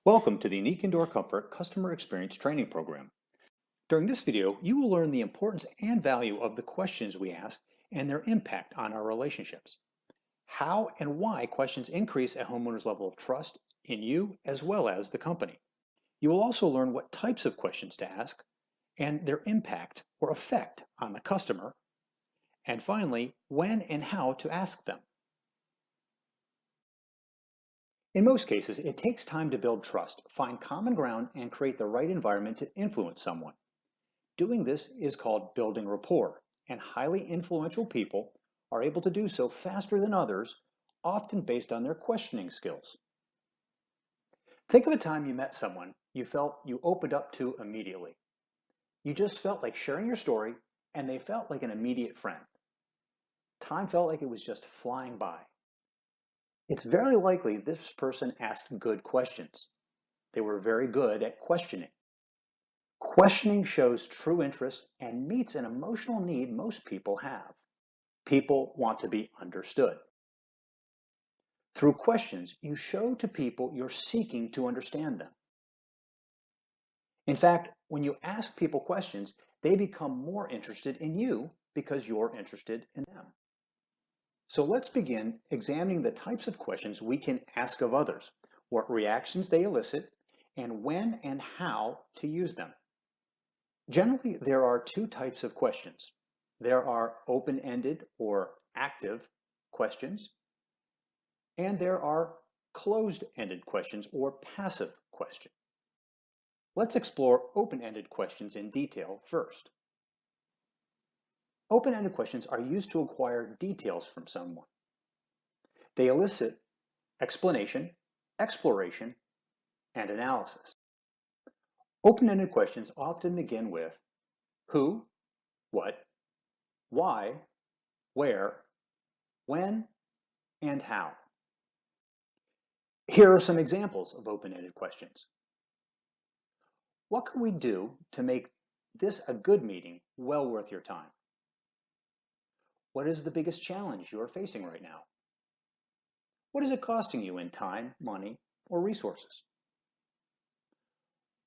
Welcome to the Unique Indoor Comfort Customer Experience Training Program. During this video, you will learn the importance and value of the questions we ask and their impact on our relationships. How and why questions increase a homeowner's level of trust in you as well as the company. You will also learn what types of questions to ask and their impact or effect on the customer. And finally, when and how to ask them. In most cases, it takes time to build trust, find common ground, and create the right environment to influence someone. Doing this is called building rapport, and highly influential people are able to do so faster than others, often based on their questioning skills. Think of a time you met someone you felt you opened up to immediately. You just felt like sharing your story, and they felt like an immediate friend. Time felt like it was just flying by. It's very likely this person asked good questions. They were very good at questioning. Questioning shows true interest and meets an emotional need most people have. People want to be understood. Through questions, you show to people you're seeking to understand them. In fact, when you ask people questions, they become more interested in you because you're interested in them. So let's begin examining the types of questions we can ask of others, what reactions they elicit, and when and how to use them. Generally, there are two types of questions. There are open-ended or active questions, and there are closed-ended questions or passive questions. Let's explore open-ended questions in detail first. Open-ended questions are used to acquire details from someone. They elicit explanation, exploration, and analysis. Open-ended questions often begin with who, what, why, where, when, and how. Here are some examples of open-ended questions. What can we do to make this a good meeting well worth your time? What is the biggest challenge you are facing right now? What is it costing you in time, money, or resources?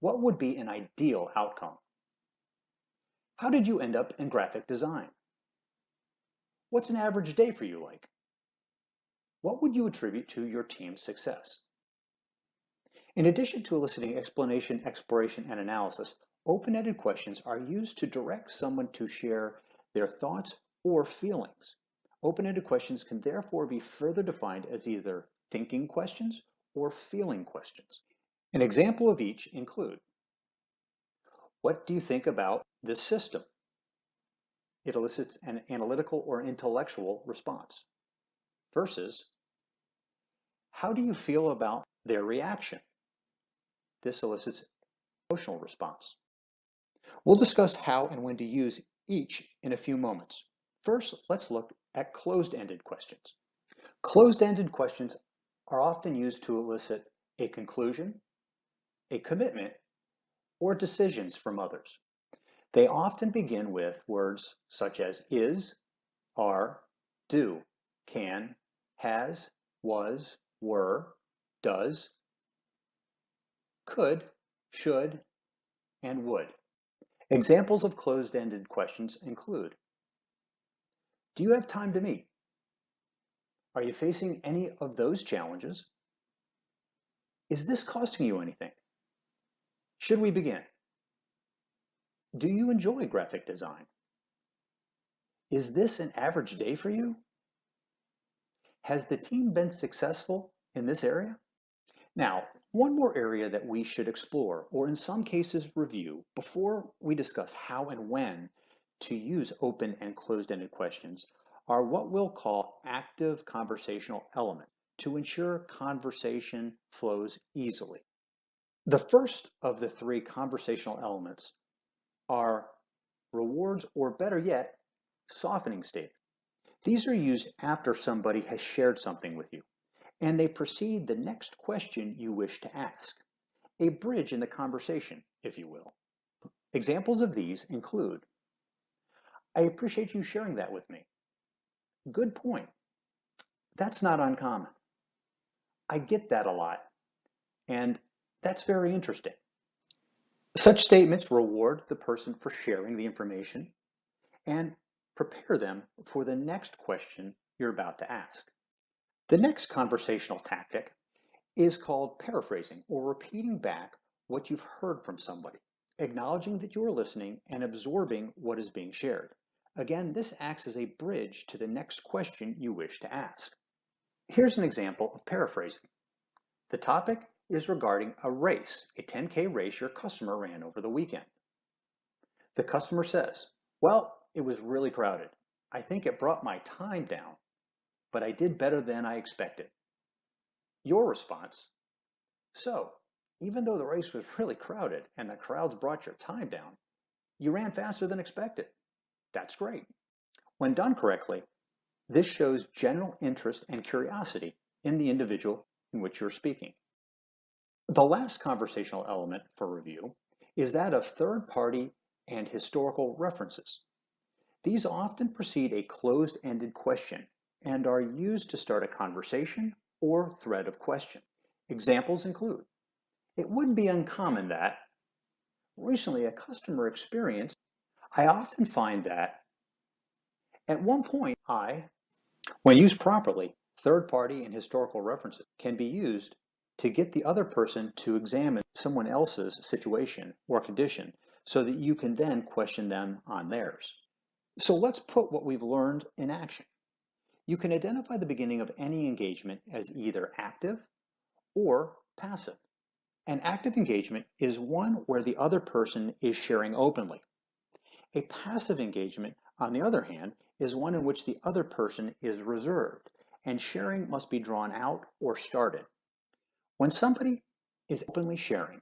What would be an ideal outcome? How did you end up in graphic design? What's an average day for you like? What would you attribute to your team's success? In addition to eliciting explanation, exploration, and analysis, open-ended questions are used to direct someone to share their thoughts or feelings. Open-ended questions can therefore be further defined as either thinking questions or feeling questions. An example of each include, what do you think about this system? It elicits an analytical or intellectual response. Versus, how do you feel about their reaction? This elicits emotional response. We'll discuss how and when to use each in a few moments. First, let's look at closed-ended questions. Closed-ended questions are often used to elicit a conclusion, a commitment, or decisions from others. They often begin with words such as is, are, do, can, has, was, were, does, could, should, and would. Examples of closed-ended questions include, do you have time to meet? Are you facing any of those challenges? Is this costing you anything? Should we begin? Do you enjoy graphic design? Is this an average day for you? Has the team been successful in this area? Now, one more area that we should explore, or in some cases review, before we discuss how and when to use open and closed-ended questions are what we'll call active conversational elements to ensure conversation flows easily. The first of the three conversational elements are rewards, or better yet, softening statements. These are used after somebody has shared something with you, and they precede the next question you wish to ask, a bridge in the conversation, if you will. Examples of these include, I appreciate you sharing that with me. Good point. That's not uncommon. I get that a lot, and that's very interesting. Such statements reward the person for sharing the information and prepare them for the next question you're about to ask. The next conversational tactic is called paraphrasing, or repeating back what you've heard from somebody, acknowledging that you are listening and absorbing what is being shared. Again, this acts as a bridge to the next question you wish to ask. Here's an example of paraphrasing. The topic is regarding a race, a 10K race your customer ran over the weekend. The customer says, "Well, it was really crowded. I think it brought my time down, but I did better than I expected." Your response: "So, even though the race was really crowded and the crowds brought your time down, you ran faster than expected. That's great." When done correctly, this shows general interest and curiosity in the individual in which you're speaking. The last conversational element for review is that of third-party and historical references. These often precede a closed-ended question and are used to start a conversation or thread of question. Examples include, "It wouldn't be uncommon that recently a customer experienced, I often find that at one point I," when used properly, third-party and historical references can be used to get the other person to examine someone else's situation or condition so that you can then question them on theirs. So let's put what we've learned in action. You can identify the beginning of any engagement as either active or passive. An active engagement is one where the other person is sharing openly. A passive engagement, on the other hand, is one in which the other person is reserved and sharing must be drawn out or started. When somebody is openly sharing,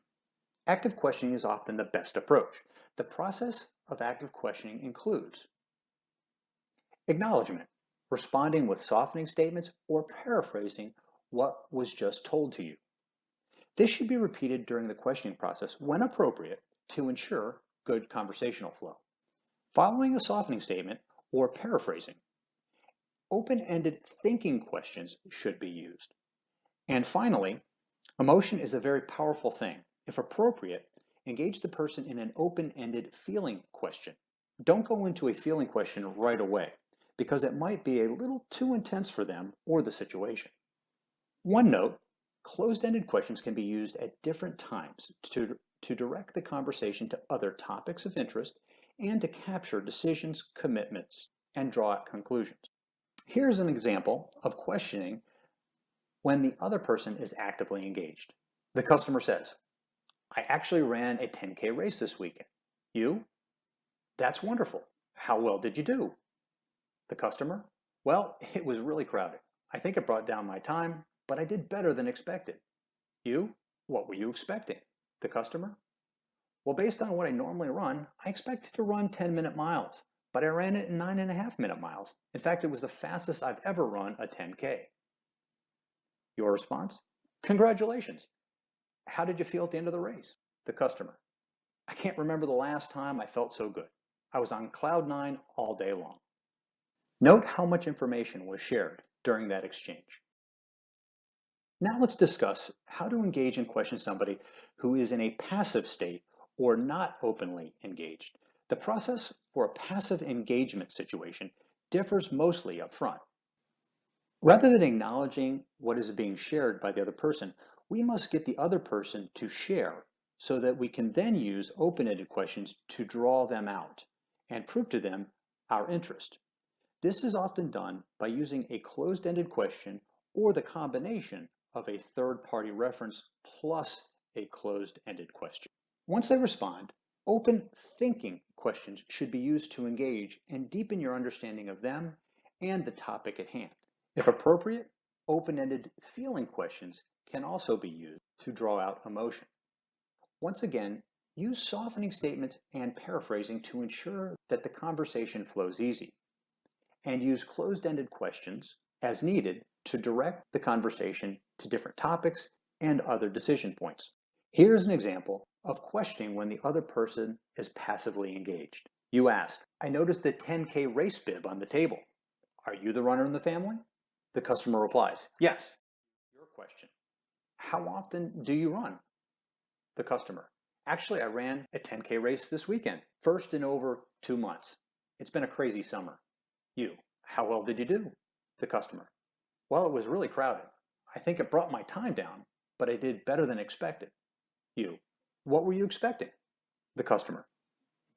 active questioning is often the best approach. The process of active questioning includes acknowledgement, responding with softening statements or paraphrasing what was just told to you. This should be repeated during the questioning process when appropriate to ensure good conversational flow. Following a softening statement or paraphrasing, open-ended thinking questions should be used. And finally, emotion is a very powerful thing. If appropriate, engage the person in an open-ended feeling question. Don't go into a feeling question right away, because it might be a little too intense for them or the situation. One note, closed-ended questions can be used at different times to direct the conversation to other topics of interest and to capture decisions, commitments, and draw out conclusions. Here's an example of questioning when the other person is actively engaged. The customer says, "I actually ran a 10K race this weekend. You? That's wonderful. How well did you do?" The customer, "Well, it was really crowded. I think it brought down my time, but I did better than expected." You? "What were you expecting?" The customer, "Well, based on what I normally run, I expected to run 10-minute miles, but I ran it in 9.5-minute miles. In fact, it was the fastest I've ever run a 10K. Your response? "Congratulations. How did you feel at the end of the race?" The customer, "I can't remember the last time I felt so good. I was on cloud nine all day long." Note how much information was shared during that exchange. Now let's discuss how to engage and question somebody who is in a passive state or not openly engaged. The process for a passive engagement situation differs mostly up front. Rather than acknowledging what is being shared by the other person, we must get the other person to share so that we can then use open-ended questions to draw them out and prove to them our interest. This is often done by using a closed-ended question or the combination of a third-party reference plus a closed-ended question. Once they respond, open thinking questions should be used to engage and deepen your understanding of them and the topic at hand. If appropriate, open-ended feeling questions can also be used to draw out emotion. Once again, use softening statements and paraphrasing to ensure that the conversation flows easy, and use closed-ended questions as needed to direct the conversation to different topics and other decision points. Here's an example of questioning when the other person is passively engaged. You ask, "I noticed the 10K race bib on the table. Are you the runner in the family?" The customer replies, "Yes." Your question. How often do you run? The customer. Actually, I ran a 10K race this weekend, first in over 2 months. It's been a crazy summer. You. How well did you do? The customer. Well, it was really crowded. I think it brought my time down, but I did better than expected. You. What were you expecting? The customer.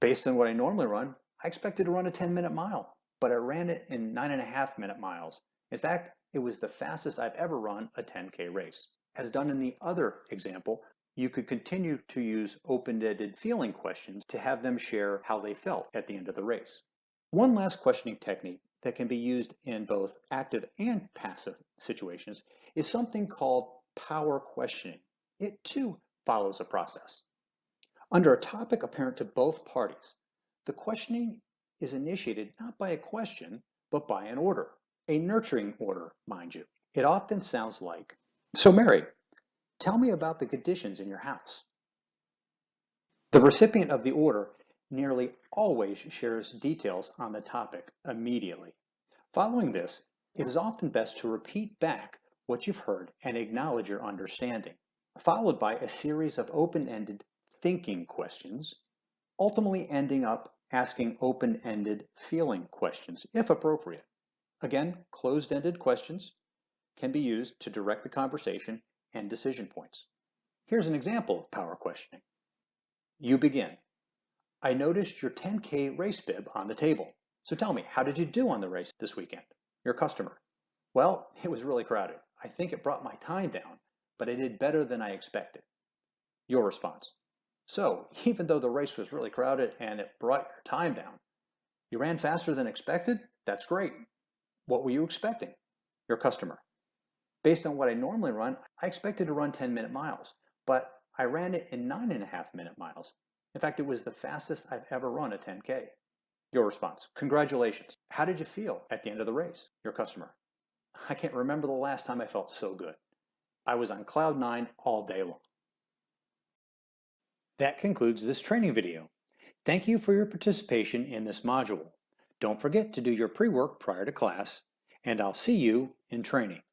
Based on what I normally run, I expected to run a 10-minute mile, but I ran it in 9.5-minute miles. In fact, it was the fastest I've ever run a 10K race. As done in the other example, you could continue to use open-ended feeling questions to have them share how they felt at the end of the race. One last questioning technique that can be used in both active and passive situations is something called power questioning. It too follows a process. Under a topic apparent to both parties, the questioning is initiated not by a question, but by an order, a nurturing order, mind you. It often sounds like, "So Mary, tell me about the conditions in your house." The recipient of the order nearly always shares details on the topic immediately. Following this, it is often best to repeat back what you've heard and acknowledge your understanding, followed by a series of open-ended thinking questions, ultimately ending up asking open-ended feeling questions, if appropriate. Again, closed-ended questions can be used to direct the conversation and decision points. Here's an example of power questioning. You begin. I noticed your 10K race bib on the table. So tell me, how did you do on the race this weekend? Your customer. Well, it was really crowded. I think it brought my time down, but I did better than I expected. Your response. So even though the race was really crowded and it brought your time down, you ran faster than expected? That's great. What were you expecting? Your customer. Based on what I normally run, I expected to run 10-minute miles, but I ran it in 9.5-minute miles. In fact, it was the fastest I've ever run a 10K. Your response. Congratulations. How did you feel at the end of the race? Your customer. I can't remember the last time I felt so good. I was on cloud 9 all day long. That concludes this training video. Thank you for your participation in this module. Don't forget to do your pre-work prior to class, and I'll see you in training.